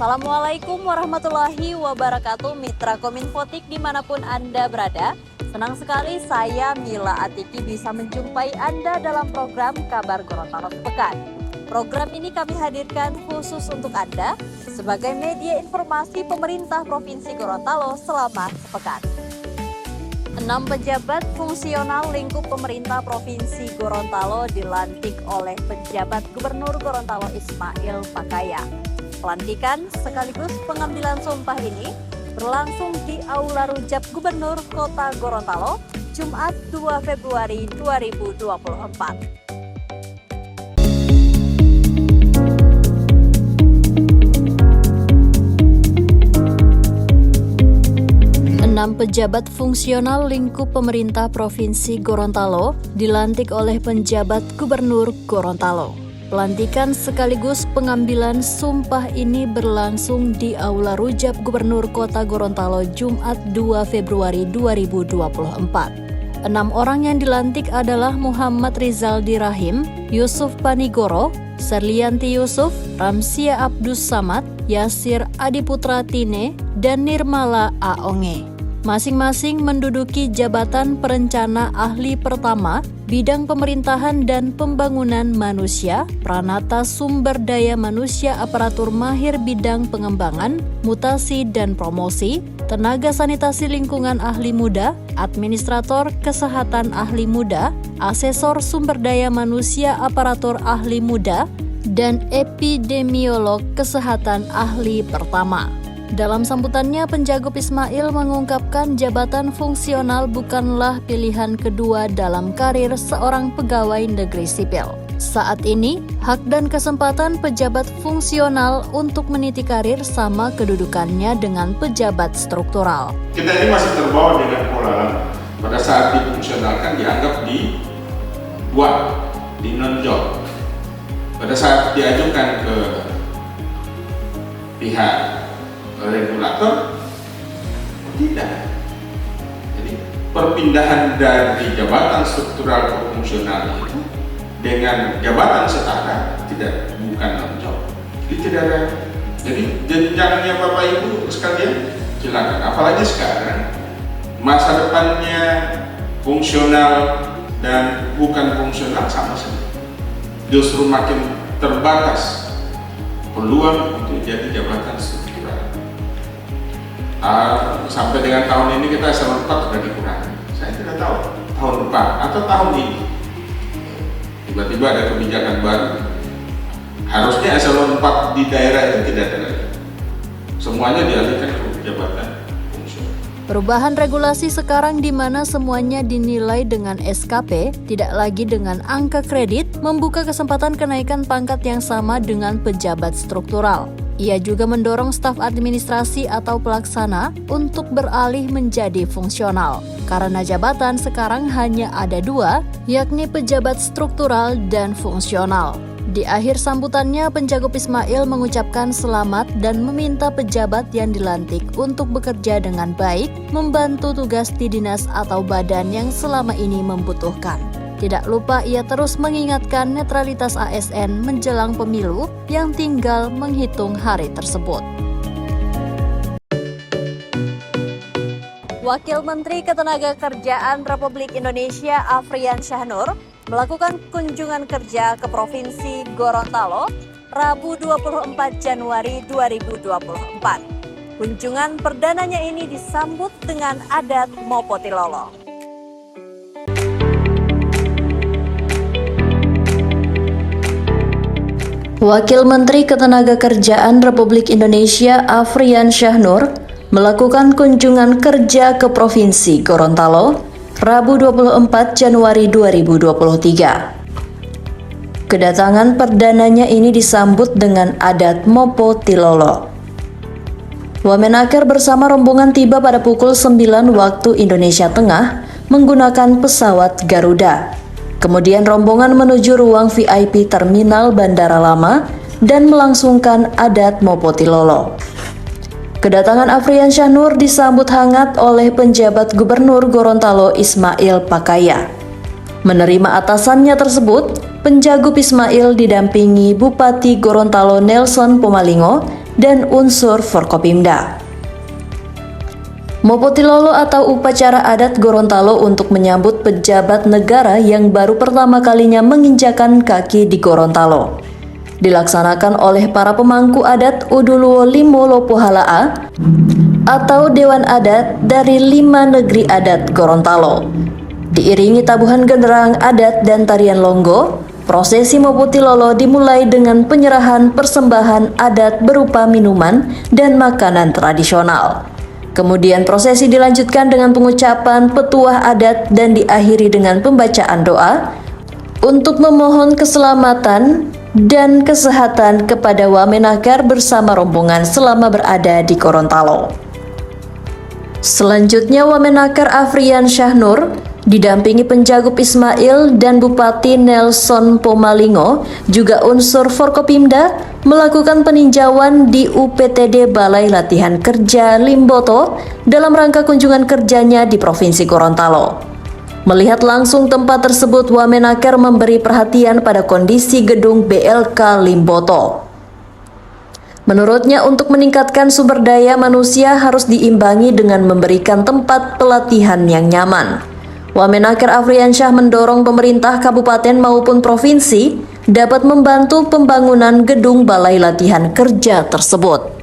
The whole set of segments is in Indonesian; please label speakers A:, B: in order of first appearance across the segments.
A: Assalamualaikum warahmatullahi wabarakatuh, Mitra Kominfotik dimanapun Anda berada. Senang sekali saya Mila Atiki bisa menjumpai Anda dalam program Kabar Gorontalo Sepekan. Program ini kami hadirkan khusus untuk Anda sebagai media informasi pemerintah Provinsi Gorontalo selama sepekan. 6 pejabat fungsional lingkup pemerintah Provinsi Gorontalo dilantik oleh penjabat Gubernur Gorontalo Ismail Pakaya. Pelantikan sekaligus pengambilan sumpah ini berlangsung di Aula Rujab Gubernur Kota Gorontalo, Jumat 2 Februari 2024. 6 pejabat fungsional lingkup pemerintah Provinsi Gorontalo dilantik oleh penjabat Gubernur Gorontalo. Pelantikan sekaligus pengambilan sumpah ini berlangsung di Aula Rujab Gubernur Kota Gorontalo Jumat 2 Februari 2024. 6 orang yang dilantik adalah Muhammad Rizaldi Rahim, Yusuf Panigoro, Serlianti Yusuf, Ramsia Abdus Samad, Yasir Adiputra Tine, dan Nirmala Aonge. Masing-masing menduduki jabatan perencana ahli pertama, bidang pemerintahan dan pembangunan manusia, pranata sumber daya manusia aparatur mahir bidang pengembangan, mutasi dan promosi, tenaga sanitasi lingkungan ahli muda, administrator kesehatan ahli muda, asesor sumber daya manusia aparatur ahli muda, dan epidemiolog kesehatan ahli pertama. Dalam sambutannya, Penjagop Ismail mengungkapkan jabatan fungsional bukanlah pilihan kedua dalam karir seorang pegawai negeri sipil. Saat ini, hak dan kesempatan pejabat fungsional untuk meniti karir sama kedudukannya dengan pejabat struktural.
B: Kita ini masih terbawa dengan pola lama. Pada saat difungsionalkan dianggap dibuat, dinonjol. Pada saat diajukan ke pihak regulator, tidak. Jadi perpindahan dari jabatan struktural ke fungsional itu dengan jabatan setara bukan nonjol. Jadi tidak ada. Jadi jenjangnya Bapak Ibu sekalian silakan. Apalagi sekarang masa depannya fungsional dan bukan fungsional sama saja. Justru makin terbatas peluang untuk jadi jabatan struktural. Sampai dengan tahun ini kita eselon 4 sudah dikurangi. Saya tidak tahu tahun depan atau tahun ini tiba-tiba ada kebijakan baru. Harusnya eselon 4 di daerah itu tidak ada lagi. Semuanya dialihkan ke jabatan fungsional.
A: Perubahan regulasi sekarang di mana semuanya dinilai dengan SKP, tidak lagi dengan angka kredit, membuka kesempatan kenaikan pangkat yang sama dengan pejabat struktural. Ia juga mendorong staf administrasi atau pelaksana untuk beralih menjadi fungsional. Karena jabatan sekarang hanya ada 2, yakni pejabat struktural dan fungsional. Di akhir sambutannya, Penjagop Ismail mengucapkan selamat dan meminta pejabat yang dilantik untuk bekerja dengan baik, membantu tugas di dinas atau badan yang selama ini membutuhkan. Tidak lupa ia terus mengingatkan netralitas ASN menjelang pemilu yang tinggal menghitung hari tersebut. Wakil Menteri Ketenagakerjaan Republik Indonesia Afrian Syahnur melakukan kunjungan kerja ke Provinsi Gorontalo Rabu 24 Januari 2024. Kunjungan perdananya ini disambut dengan adat Mopotilolo. Wakil Menteri Ketenagakerjaan Republik Indonesia Afrian Syahnur melakukan kunjungan kerja ke Provinsi Gorontalo Rabu 24 Januari 2023. Kedatangan perdananya ini disambut dengan adat Mopotilolo. Wamenaker bersama rombongan tiba pada pukul 9 waktu Indonesia Tengah menggunakan pesawat Garuda. Kemudian rombongan menuju ruang VIP Terminal Bandara Lama dan melangsungkan adat Mopotilolo. Kedatangan Afrian Syahnur disambut hangat oleh penjabat Gubernur Gorontalo Ismail Pakaya. Menerima atasannya tersebut, Penjagop Ismail didampingi Bupati Gorontalo Nelson Pomalingo dan unsur Forkopimda. Mopotilolo atau upacara adat Gorontalo untuk menyambut pejabat negara yang baru pertama kalinya menginjakan kaki di Gorontalo. Dilaksanakan oleh para pemangku adat Uduluwo Limo Lopohalaa atau Dewan Adat dari 5 negeri adat Gorontalo. Diiringi tabuhan genderang adat dan tarian longgo, prosesi Mopotilolo dimulai dengan penyerahan persembahan adat berupa minuman dan makanan tradisional. Kemudian prosesi dilanjutkan dengan pengucapan petuah adat dan diakhiri dengan pembacaan doa untuk memohon keselamatan dan kesehatan kepada Wamenakar bersama rombongan selama berada di Gorontalo. Selanjutnya Wamenakar Afrian Syahnur didampingi Penjagup Ismail dan Bupati Nelson Pomalingo, juga unsur Forkopimda, melakukan peninjauan di UPTD Balai Latihan Kerja Limboto dalam rangka kunjungan kerjanya di Provinsi Gorontalo. Melihat langsung tempat tersebut, Wamenakar memberi perhatian pada kondisi gedung BLK Limboto. Menurutnya, untuk meningkatkan sumber daya manusia harus diimbangi dengan memberikan tempat pelatihan yang nyaman. Wamenakar Afriansyah mendorong pemerintah kabupaten maupun provinsi dapat membantu pembangunan gedung balai latihan kerja tersebut.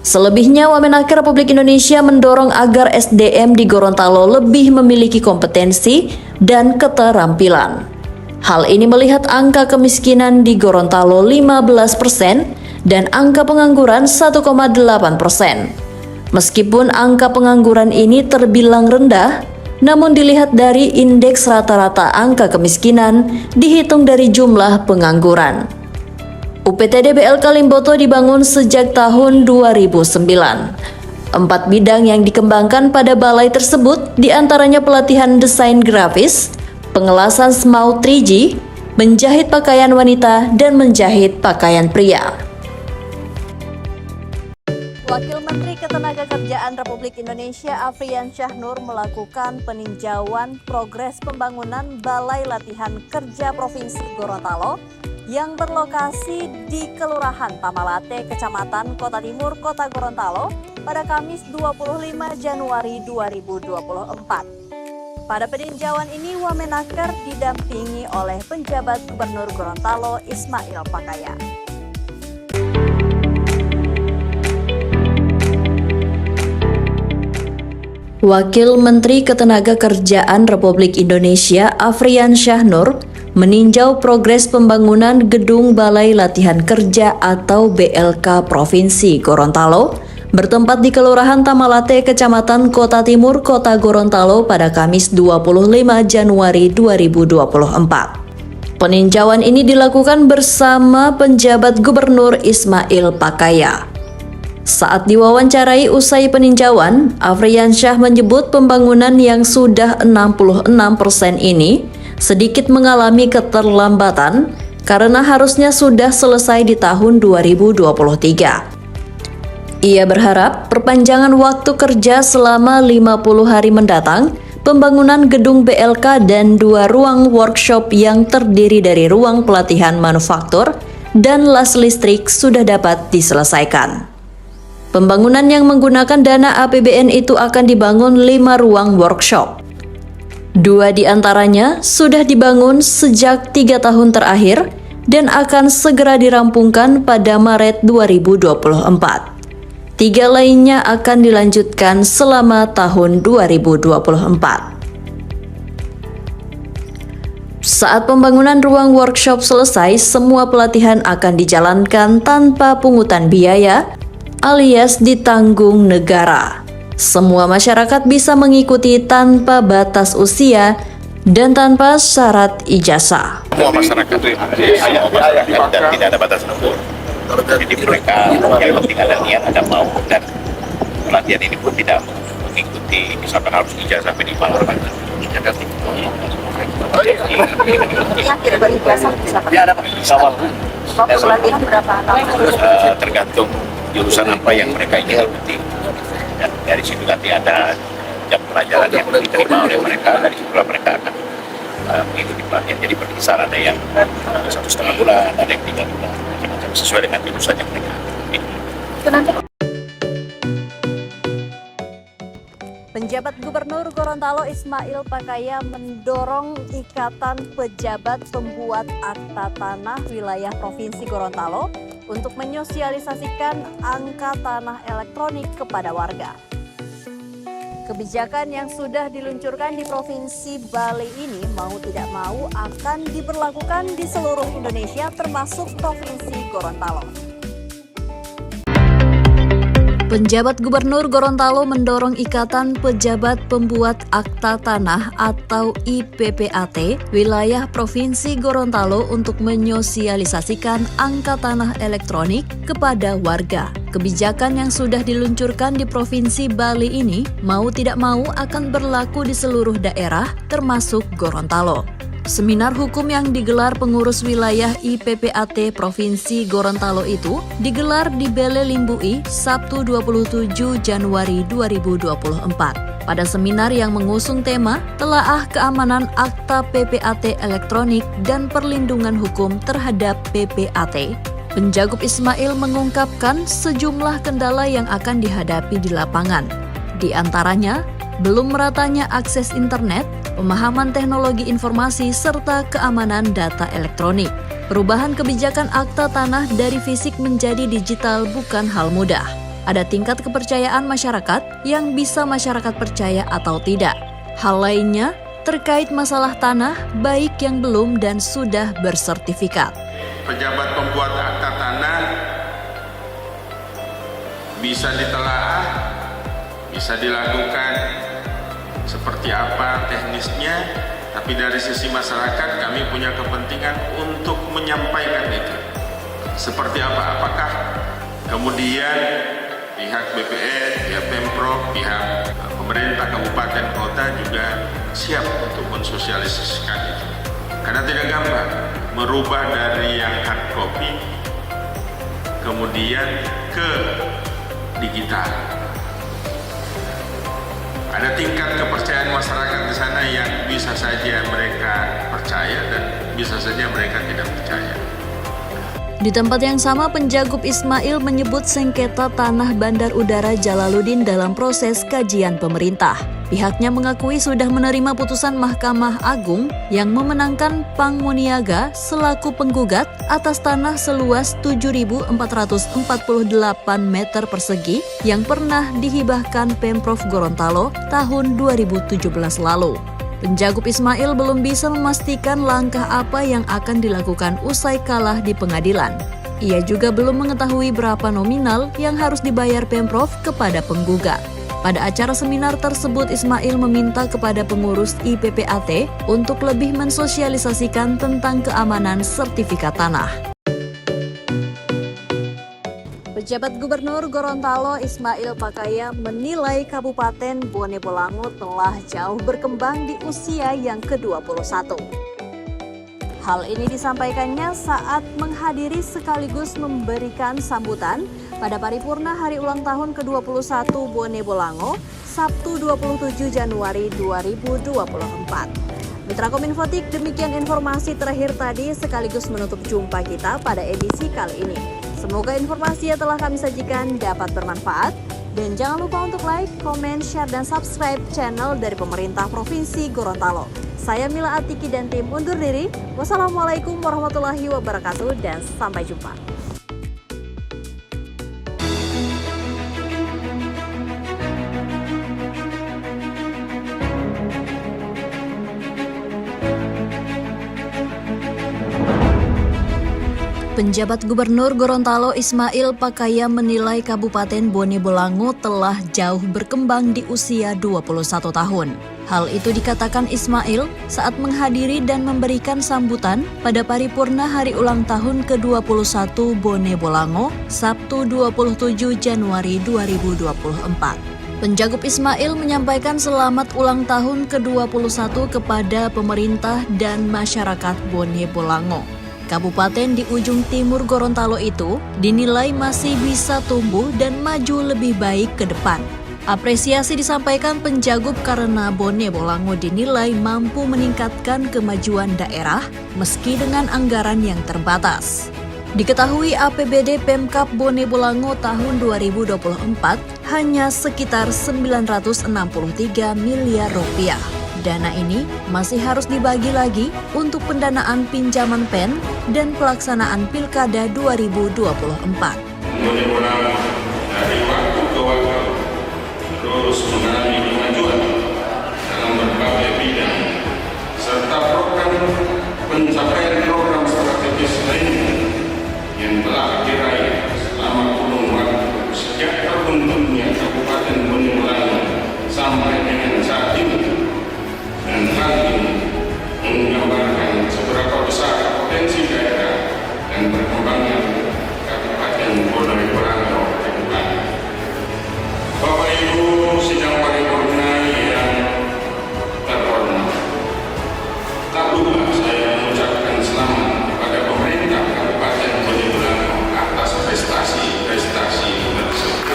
A: Selebihnya, Wamenakar Republik Indonesia mendorong agar SDM di Gorontalo lebih memiliki kompetensi dan keterampilan. Hal ini melihat angka kemiskinan di Gorontalo 15% dan angka pengangguran 1,8%. Meskipun angka pengangguran ini terbilang rendah, namun dilihat dari indeks rata-rata angka kemiskinan dihitung dari jumlah pengangguran. UPTD BLK Limboto dibangun sejak tahun 2009. 4 bidang yang dikembangkan pada balai tersebut diantaranya pelatihan desain grafis, pengelasan SMAU 3G, menjahit pakaian wanita, dan menjahit pakaian pria. Wakil Menteri Ketenagakerjaan Republik Indonesia Afrian Syahnur melakukan peninjauan progres pembangunan Balai Latihan Kerja Provinsi Gorontalo yang berlokasi di Kelurahan Tamalate, Kecamatan Kota Timur, Kota Gorontalo pada Kamis 25 Januari 2024. Pada peninjauan ini, Wamenakar didampingi oleh penjabat Gubernur Gorontalo Ismail Pakaya. Wakil Menteri Ketenagakerjaan Republik Indonesia Afrian Syahnur meninjau progres pembangunan Gedung Balai Latihan Kerja atau BLK Provinsi Gorontalo bertempat di Kelurahan Tamalate, Kecamatan Kota Timur, Kota Gorontalo pada Kamis 25 Januari 2024. Peninjauan ini dilakukan bersama penjabat Gubernur Ismail Pakaya. Saat diwawancarai usai peninjauan, Afriansyah menyebut pembangunan yang sudah 66% ini sedikit mengalami keterlambatan karena harusnya sudah selesai di tahun 2023. Ia berharap perpanjangan waktu kerja selama 50 hari mendatang, pembangunan gedung BLK dan 2 ruang workshop yang terdiri dari ruang pelatihan manufaktur dan las listrik sudah dapat diselesaikan. Pembangunan yang menggunakan dana APBN itu akan dibangun 5 ruang workshop. 2 di antaranya sudah dibangun sejak 3 tahun terakhir dan akan segera dirampungkan pada Maret 2024. 3 lainnya akan dilanjutkan selama tahun 2024. Saat pembangunan ruang workshop selesai, semua pelatihan akan dijalankan tanpa pungutan biaya alias ditanggung negara. Semua masyarakat bisa mengikuti tanpa batas usia dan tanpa syarat ijazah.
C: Semua masyarakat itu dan tidak ada batas umur. Jadi mereka yang penting ada niat, ada mau, dan pelatihan ini pun tidak mengikuti misalkan harus ijazah minimal ijazah
D: pelatihan berapa lama?
C: Tergantung jurusan apa yang mereka ingin ikuti, dan dari situ nanti ada jam pelajaran yang diterima oleh mereka. Dari situ mereka akan mengikuti pelatihan. Jadi berkisar ada yang 1,5 bulan, ada yang 3 bulan, macam-macam sesuai dengan jurusan yang mereka
D: itu nanti.
A: Penjabat Gubernur Gorontalo Ismail Pakaya mendorong Ikatan Pejabat Pembuat Akta Tanah Wilayah Provinsi Gorontalo untuk menyosialisasikan angka tanah elektronik kepada warga. Kebijakan yang sudah diluncurkan di Provinsi Bali ini mau tidak mau akan diberlakukan di seluruh Indonesia termasuk Provinsi Gorontalo. Penjabat Gubernur Gorontalo mendorong Ikatan Pejabat Pembuat Akta Tanah atau IPPAT wilayah Provinsi Gorontalo untuk menyosialisasikan angka tanah elektronik kepada warga. Kebijakan yang sudah diluncurkan di Provinsi Bali ini mau tidak mau akan berlaku di seluruh daerah termasuk Gorontalo. Seminar hukum yang digelar pengurus wilayah IPPAT Provinsi Gorontalo itu digelar di Bele Limbui Sabtu 27 Januari 2024. Pada seminar yang mengusung tema Telaah Keamanan Akta PPAT Elektronik dan Perlindungan Hukum terhadap PPAT, Penjagop Ismail mengungkapkan sejumlah kendala yang akan dihadapi di lapangan. Di antaranya, belum meratanya akses internet, pemahaman teknologi informasi, serta keamanan data elektronik. Perubahan kebijakan akta tanah dari fisik menjadi digital bukan hal mudah. Ada tingkat kepercayaan masyarakat yang bisa masyarakat percaya atau tidak. Hal lainnya terkait masalah tanah baik yang belum dan sudah bersertifikat.
B: Pejabat pembuat akta tanah bisa ditelaah, bisa dilakukan seperti apa teknisnya, tapi dari sisi masyarakat kami punya kepentingan untuk menyampaikan itu. Seperti apa? Apakah kemudian pihak BPN, pihak Pemprov, pihak pemerintah kabupaten kota juga siap untuk mensosialisasikan itu? Karena tidak gampang merubah dari yang hard copy kemudian ke digital. Ada tingkat kepercayaan masyarakat di sana yang bisa saja mereka percaya dan bisa saja mereka tidak percaya.
A: Di tempat yang sama, Penjagop Ismail menyebut sengketa tanah Bandar Udara Jalaluddin dalam proses kajian pemerintah. Pihaknya mengakui sudah menerima putusan Mahkamah Agung yang memenangkan Pang Muniaga selaku penggugat atas tanah seluas 7.448 meter persegi yang pernah dihibahkan Pemprov Gorontalo tahun 2017 lalu. Penjagop Ismail belum bisa memastikan langkah apa yang akan dilakukan usai kalah di pengadilan. Ia juga belum mengetahui berapa nominal yang harus dibayar Pemprov kepada penggugat. Pada acara seminar tersebut, Ismail meminta kepada pengurus IPPAT untuk lebih mensosialisasikan tentang keamanan sertifikat tanah. Pejabat Gubernur Gorontalo Ismail Pakaya menilai Kabupaten Bone Bolango telah jauh berkembang di usia yang ke-21. Hal ini disampaikannya saat menghadiri sekaligus memberikan sambutan pada paripurna hari ulang tahun ke-21 Bone Bolango, Sabtu 27 Januari 2024. Mitra Kominfotik, demikian informasi terakhir tadi sekaligus menutup jumpa kita pada edisi kali ini. Semoga informasi yang telah kami sajikan dapat bermanfaat. Dan jangan lupa untuk like, komen, share, dan subscribe channel dari pemerintah Provinsi Gorontalo. Saya Mila Atiki dan tim undur diri. Wassalamualaikum warahmatullahi wabarakatuh dan sampai jumpa. Penjabat Gubernur Gorontalo Ismail Pakaya menilai Kabupaten Bone Bolango telah jauh berkembang di usia 21 tahun. Hal itu dikatakan Ismail saat menghadiri dan memberikan sambutan pada paripurna hari ulang tahun ke-21 Bone Bolango, Sabtu 27 Januari 2024. Penjagop Ismail menyampaikan selamat ulang tahun ke-21 kepada pemerintah dan masyarakat Bone Bolango. Kabupaten di ujung timur Gorontalo itu dinilai masih bisa tumbuh dan maju lebih baik ke depan. Apresiasi disampaikan Penjagop karena Bone Bolango dinilai mampu meningkatkan kemajuan daerah meski dengan anggaran yang terbatas. Diketahui APBD Pemkab Bone Bolango tahun 2024 hanya sekitar 963 miliar rupiah. Dana ini masih harus dibagi lagi untuk pendanaan pinjaman PEN dan pelaksanaan Pilkada 2024.
B: Bone Bolango dari waktu ke waktu terus mengalami kemajuan dalam berbagai bidang serta program pencapaian program strategis lainnya yang telah diraih selama kurun waktu sejak terbentuknya Kabupaten Bone Bolango sampai dengan saat ini, dan hal ini menggambarkan seberapa besar potensi daerah dan berkembangnya Kabupaten Bone Bolango ke depan. Bapak Ibu sidang paripurna yang terhormat, tak lupa saya mengucapkan selamat kepada pemerintah Kabupaten Bone Bolango atas prestasi-prestasi tersebut.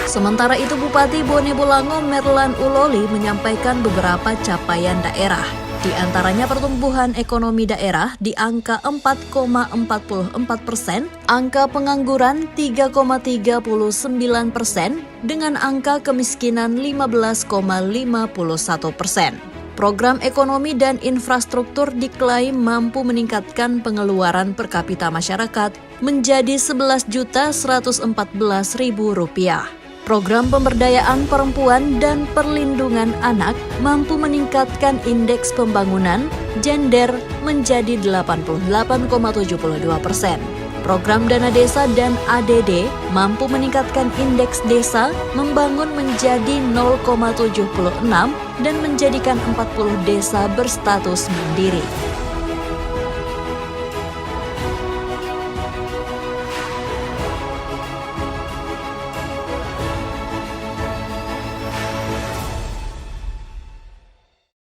A: Sementara itu, Bupati Bone Bolango Merlan Uloli menyampaikan beberapa capaian daerah. Di antaranya pertumbuhan ekonomi daerah di angka 4,44%, angka pengangguran 3,39%, dengan angka kemiskinan 15,51%. Program ekonomi dan infrastruktur diklaim mampu meningkatkan pengeluaran per kapita masyarakat menjadi Rp11.114.000. Program pemberdayaan perempuan dan perlindungan anak mampu meningkatkan indeks pembangunan gender menjadi 88,72%. Program dana desa dan ADD mampu meningkatkan indeks desa membangun menjadi 0,76 dan menjadikan 40 desa berstatus mandiri.